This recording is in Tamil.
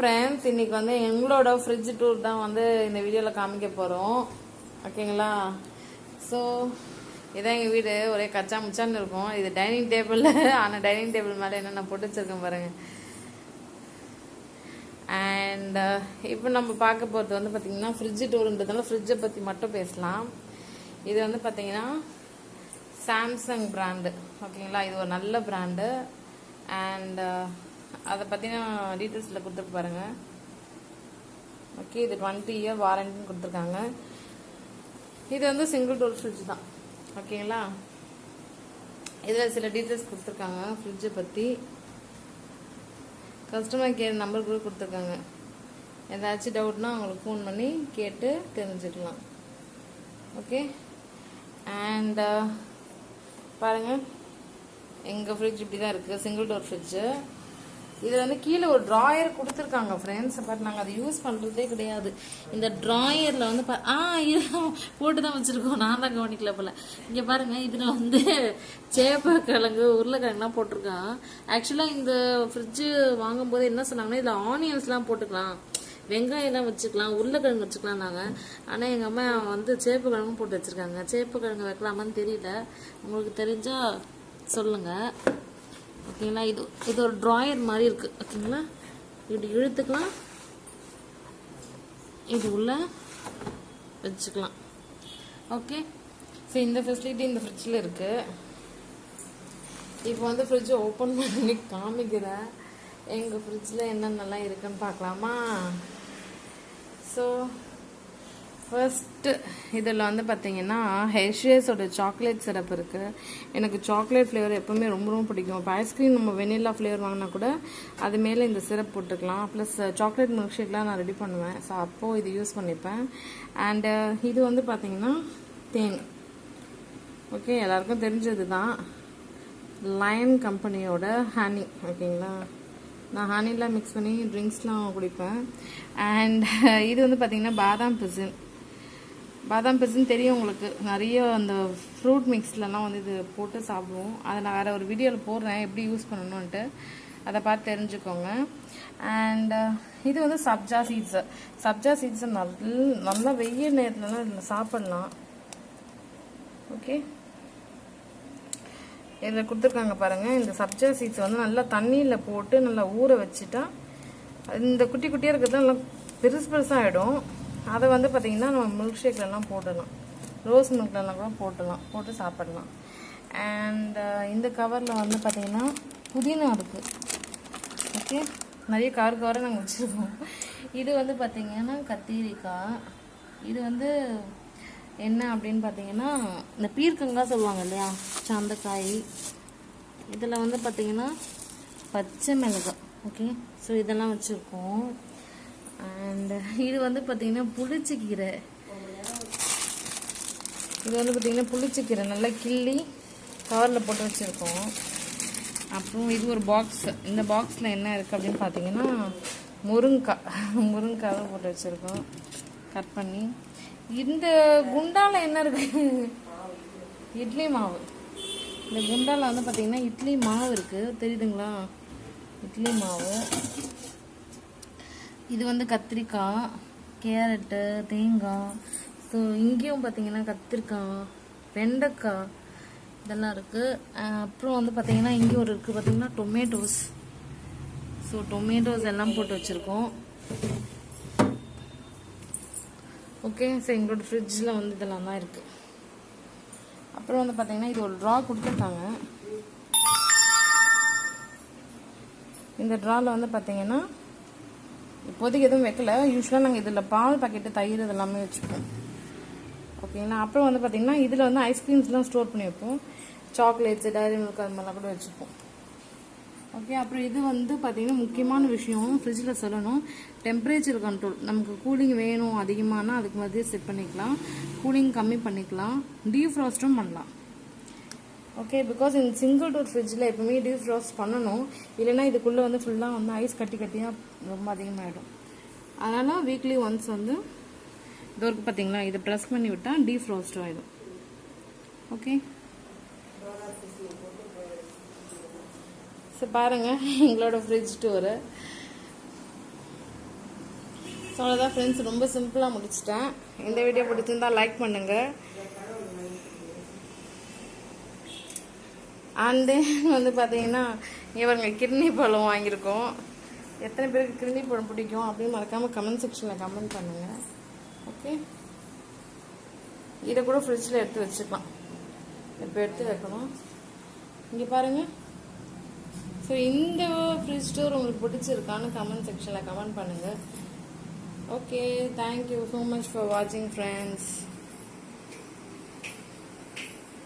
ஃப்ரெண்ட்ஸ், இன்னைக்கு வந்து எங்களோட ஃப்ரிட்ஜ் டூர் தான் வந்து இந்த வீடியோவில் காமிக்க போகிறோம். ஓகேங்களா? ஸோ இதான் எங்கள் வீடு. ஒரே கச்சா முச்சான்னு இருக்கும். இது டைனிங் டேபிள். ஆனால் டைனிங் டேபிள் மேலே என்னென்ன போட்டு வச்சுருக்கேன் பாருங்கள். அண்ட் இப்போ நம்ம பார்க்க போகிறது வந்து பார்த்திங்கன்னா ஃப்ரிட்ஜ் டூர்ன்றதுனால ஃப்ரிட்ஜை பற்றி மட்டும் பேசலாம். இது வந்து பார்த்திங்கன்னா சாம்சங் பிராண்டு. ஓகேங்களா? இது ஒரு நல்ல பிராண்டு. அண்ட் அதை பற்றின டீட்டெயில்ஸில் கொடுத்துட்டு பாருங்கள். ஓகே, இது 20 இயர் வாரண்டின்னு கொடுத்துருக்காங்க. இது வந்து சிங்கிள் டோர் ஃப்ரிட்ஜ் தான். ஓகேங்களா? இதில் சில டீட்டெயில்ஸ் கொடுத்துருக்காங்க ஃப்ரிட்ஜை பற்றி. கஸ்டமர் கேர் நம்பர் கூட கொடுத்துருக்காங்க. ஏதாச்சும் டவுட்னா அவங்களுக்கு ஃபோன் பண்ணி கேட்டு தெரிஞ்சுக்கலாம். ஓகே, அண்ட் பாருங்கள், எங்கள் ஃப்ரிட்ஜ் இப்படி தான் இருக்குது. Single door fridge. இதில் வந்து கீழே ஒரு ட்ராயர் கொடுத்துருக்காங்க ஃப்ரெண்ட்ஸ். பட் நாங்கள் அதை யூஸ் பண்ணுறதே கிடையாது. இந்த ட்ராயரில் வந்து போட்டு தான் வச்சுருக்கோம். நான் தான் கவனிக்கல போல். இங்கே பாருங்கள், இதில் வந்து சேப்பக்கிழங்கு உருளைக்கிழங்குலாம் போட்டிருக்கான். ஆக்சுவலாக இந்த ஃப்ரிட்ஜு வாங்கும்போது என்ன சொன்னாங்கன்னா, இதில் ஆனியன்ஸ்லாம் போட்டுக்கலாம், வெங்காயம்லாம் வச்சுக்கலாம், உருளைக்கிழங்கு வச்சுக்கலாம் நாங்கள். ஆனால் எங்கள் அம்மா வந்து சேப்பக்கிழங்கும் போட்டு வச்சுருக்காங்க. சேப்பக்கிழங்கு வைக்கலாமான்னு தெரியல. உங்களுக்கு தெரிஞ்சால் சொல்லுங்கள். ஓகேங்களா? இது ஒரு ட்ராயர் மாதிரி இருக்குது. ஓகேங்களா? இப்படி இழுத்துக்கலாம், இது உள்ள வச்சுக்கலாம். ஓகே, ஸோ இந்த ஃபெசிலிட்டி இந்த ஃப்ரிட்ஜில் இருக்குது. இப்போ வந்து ஃப்ரிட்ஜை ஓப்பன் பண்ணி காமிக்கிறேன். எங்கள் ஃப்ரிட்ஜில் என்னென்னலாம் இருக்குன்னு பார்க்கலாமா? ஸோ ஃபர்ஸ்ட்டு இதில் வந்து பார்த்தீங்கன்னா ஹெர்ஷேஸோட சாக்லேட் சிரப் இருக்குது. எனக்கு சாக்லேட் ஃப்ளேவர் எப்போவுமே ரொம்ப ரொம்ப பிடிக்கும். இப்போ ஐஸ்கிரீம் நம்ம வெனிலா ஃப்ளேவர் வாங்கினா கூட அது மேலே இந்த சிரப் போட்டுக்கலாம். ப்ளஸ் சாக்லேட் மில்க் ஷேக்லாம் நான் ரெடி பண்ணுவேன். ஸோ அப்போது இது யூஸ் பண்ணிப்பேன். அண்டு இது வந்து பார்த்தீங்கன்னா தேன். ஓகே, எல்லாருக்கும் தெரிஞ்சது தான். லயன் கம்பெனியோட ஹனி. ஓகேங்களா? நான் ஹனிலாம் மிக்ஸ் பண்ணி ட்ரிங்க்ஸ்லாம் குடிப்பேன். அண்ட் இது வந்து பார்த்தீங்கன்னா பாதாம் பிசின். பாதாம் பிசின் தெரியும் உங்களுக்கு. நிறைய அந்த ஃப்ரூட் மிக்ஸ்லலாம் வந்து இது போட்டு சாப்பிடுவோம். அதை நான் வேறு ஒரு வீடியோவில் போடுறேன் எப்படி யூஸ் பண்ணணுன்ட்டு. அதை பார்த்து தெரிஞ்சுக்கோங்க. அண்ட் இது வந்து சப்ஜா சீட்ஸு. சப்ஜா சீட்ஸை நல்லா வெயில் நேரத்துலலாம் இதில் சாப்பிட்லாம். ஓகே, இதில் கொடுத்துருக்காங்க பாருங்கள். இந்த சப்ஜா சீட்ஸ் வந்து நல்லா தண்ணியில் போட்டு நல்லா ஊற வச்சுட்டா இந்த குட்டி குட்டியாக இருக்கிறது நல்லா பெருசு பெருசாக ஆகிடும். அதை வந்து பார்த்திங்கன்னா நம்ம மில்க் ஷேக்லலாம் போடலாம், ரோஸ் மில்க்லலாம் கூட போட்டு சாப்பிடலாம். அண்ட் இந்த கவரில் வந்து பார்த்திங்கன்னா புதினா இருக்குது. ஓகே, நிறைய கவரை நாங்கள் வச்சுருக்கோம். இது வந்து பார்த்திங்கன்னா கத்திரிக்காய். இது வந்து என்ன அப்படின்னு பார்த்தீங்கன்னா இந்த பீர்க்கங்காய் சொல்லுவாங்க இல்லையா, சந்தக்காய். இதில் வந்து பார்த்திங்கன்னா பச்சை மிளகாய். ஓகே, ஸோ இதெல்லாம் வச்சுருக்கோம். அண்ட் இது வந்து பார்த்திங்கன்னா புளிச்சக்கீரை. இது வந்து பார்த்திங்கன்னா புளிச்சக்கீரை நல்லா கிள்ளி கவரில் போட்டு வச்சுருக்கோம். அப்புறம் இது ஒரு பாக்ஸ். இந்த பாக்ஸில் என்ன இருக்குது அப்படின்னு பார்த்தீங்கன்னா முருங்கைக்காவை போட்டு வச்சுருக்கோம் கட் பண்ணி. இந்த குண்டால என்ன இருக்கு? இட்லி மாவு. இந்த குண்டால வந்து பார்த்தீங்கன்னா இட்லி மாவு இருக்குது, தெரியுதுங்களா? இட்லி மாவு. இது வந்து கத்திரிக்காய், கேரட்டு, தேங்காய். ஸோ இங்கேயும் பார்த்தீங்கன்னா கத்திரிக்காய், வெண்டைக்காய் இதெல்லாம் இருக்குது. அப்புறம் வந்து பார்த்தீங்கன்னா இங்கே ஒரு இருக்குது பார்த்தீங்கன்னா டொமேட்டோஸ். ஸோ டொமேட்டோஸ் எல்லாம் போட்டு வச்சுருக்கோம். ஓகே, ஸோ எங்களோட ஃப்ரிட்ஜில் வந்து இதெல்லாம் தான் இருக்குது. அப்புறம் வந்து பார்த்தீங்கன்னா இது ஒரு ட்ரா கொடுத்துருக்காங்க. இந்த ட்ராவில் வந்து பார்த்தீங்கன்னா இப்போதைக்கு எதுவும் வைக்கல. யூஸ்வலாக நாங்கள் இதில் பால் பாக்கெட்டு, தயிர் இதெல்லாமே வச்சுப்போம். ஓகேங்களா? அப்புறம் வந்து பார்த்தீங்கன்னா இதில் வந்து ஐஸ்கிரீம்ஸ்லாம் ஸ்டோர் பண்ணி வைப்போம். சாக்லேட்ஸு, டைரி மில்க் அது மாதிரிலாம் கூட வச்சுப்போம். ஓகே, அப்புறம் இது வந்து பார்த்திங்கன்னா முக்கியமான விஷயம் ஃப்ரிட்ஜில் சொல்லணும், டெம்பரேச்சர் கண்ட்ரோல். நமக்கு கூலிங் வேணும் அதிகமானால் அதுக்கு மாதிரியே செட் பண்ணிக்கலாம், கூலிங் கம்மி பண்ணிக்கலாம், டீஃப்ராஸ்ட்டும் பண்ணலாம். ஓகே, பிகாஸ் இந்த சிங்கிள் டோர் ஃப்ரிட்ஜில் எப்பவுமே டீஃப்ராஸ்ட் பண்ணணும். இல்லைன்னா இதுக்குள்ளே வந்து ஃபுல்லாக வந்து ஐஸ் கட்டியாக ரொம்ப அதிகமாகிடும். அதனால் வீக்லி ஒன்ஸ் வந்து டோருக்கு பார்த்தீங்களா இதை ப்ரெஸ் பண்ணி விட்டால் டீஃப்ராஸ்ட் ஆகிடும். ஓகே, ஸோ பாருங்கள் எங்களோட ஃப்ரிட்ஜ் டூரு. ஸோ அவ்வளோதான் ஃப்ரெண்ட்ஸ், ரொம்ப சிம்பிளாக முடிச்சிட்டேன். இந்த வீடியோ பிடிச்சிருந்தா லைக் பண்ணுங்கள். அண்ட் வந்து பார்த்தீங்கன்னா இவங்க கிட்னி பழம் வாங்கியிருக்கோம். எத்தனை பேருக்கு கிட்னி பழம் பிடிக்கும் அப்படின்னு மறக்காமல் கமெண்ட் செக்ஷனில் கமெண்ட் பண்ணுங்கள். ஓகே, இதை கூட ஃப்ரிட்ஜில் எடுத்து வச்சுக்கலாம். இப்போ எடுத்து வைக்கணும். இங்கே பாருங்கள். ஸோ இந்த ஃப்ரிட்ஜ் ஸ்டோர் உங்களுக்கு பிடிச்சிருக்கான்னு கமெண்ட் செக்ஷனில் கமெண்ட் பண்ணுங்கள். Okay, thank you so much for வாட்சிங் ஃப்ரெண்ட்ஸ்.